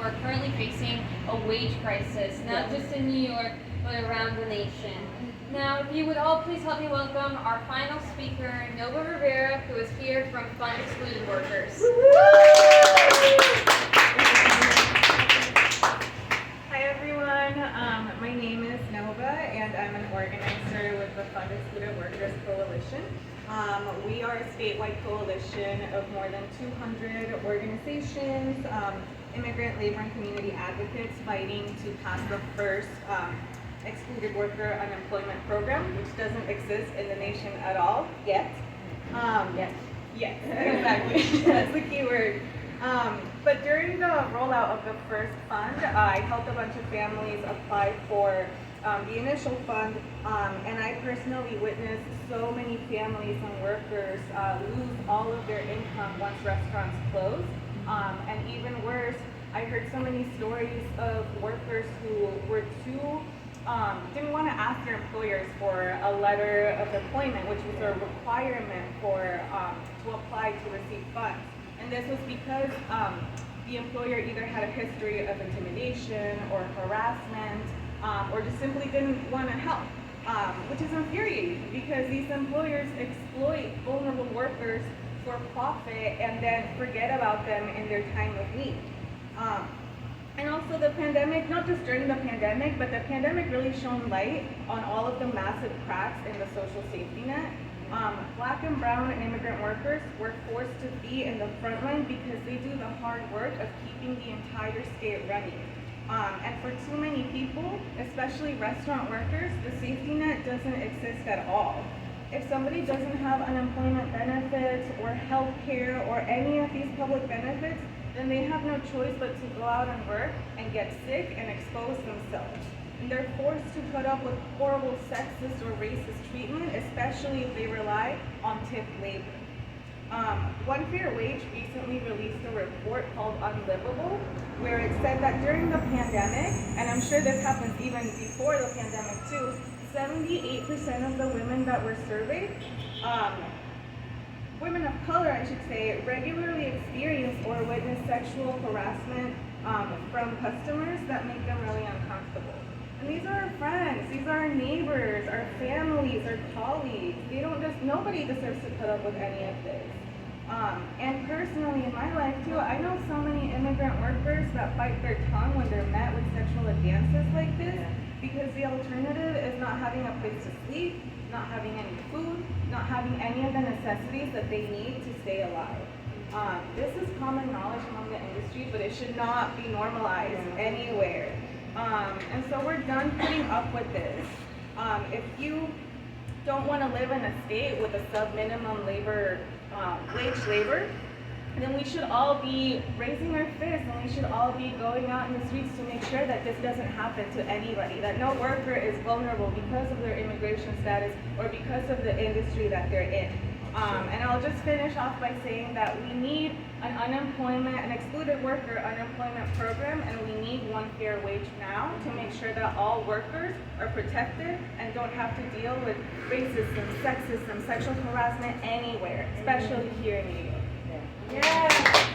are currently facing a wage crisis, not just in New York, but around the nation. Now, if you would all please help me welcome our final speaker, Nova Rivera, who is here from Fund Excluded Workers. Hi everyone, my name is Nova and I'm an organizer with the Fund Excluded Workers Coalition. We are a statewide coalition of more than 200 organizations, immigrant, labor, and community advocates fighting to pass the first excluded worker unemployment program, which doesn't exist in the nation at all yet. Yes, exactly. That's the key word. But during the rollout of the first fund, I helped a bunch of families apply for the initial fund, and I personally witnessed so many families and workers lose all of their income once restaurants close. And even worse, I heard so many stories of workers who were didn't want to ask their employers for a letter of employment, which was a requirement for to apply to receive funds. And this was because the employer either had a history of intimidation or harassment, or just simply didn't want to help, which is infuriating because these employers exploit vulnerable workers for profit and then forget about them in their time of need. And also the pandemic, not just during the pandemic, but the pandemic really shone light on all of the massive cracks in the social safety net. Black and brown and immigrant workers were forced to be in the front line because they do the hard work of keeping the entire state running. And for too many people, especially restaurant workers, the safety net doesn't exist at all. If somebody doesn't have unemployment benefits or health care or any of these public benefits, then they have no choice but to go out and work and get sick and expose themselves. And they're forced to put up with horrible sexist or racist treatment, especially if they rely on tip labor. One Fair Wage recently released a report called Unlivable, where it said that during the pandemic, and I'm sure this happens even before the pandemic too, 78% of the women that were surveyed, women of color I should say, regularly experience or witness sexual harassment from customers that make them really uncomfortable. And these are our friends, these are our neighbors, our families, our colleagues. Nobody deserves to put up with any of this. And personally in my life too, I know so many immigrant workers that bite their tongue when they're met with sexual advances like this, because the alternative is not having a place to sleep, not having any food, not having any of the necessities that they need to stay alive. This is common knowledge among the industry, but it should not be normalized anywhere. And so we're done putting up with this. If you don't want to live in a state with a sub-minimum wage labor, then we should all be raising our fists and we should all be going out in the streets to make sure that this doesn't happen to anybody, that no worker is vulnerable because of their immigration status or because of the industry that they're in. And I'll just finish off by saying that we need an excluded worker unemployment program, and we need one fair wage now to make sure that all workers are protected and don't have to deal with racism, sexism, sexual harassment anywhere, especially here in New York. Yeah.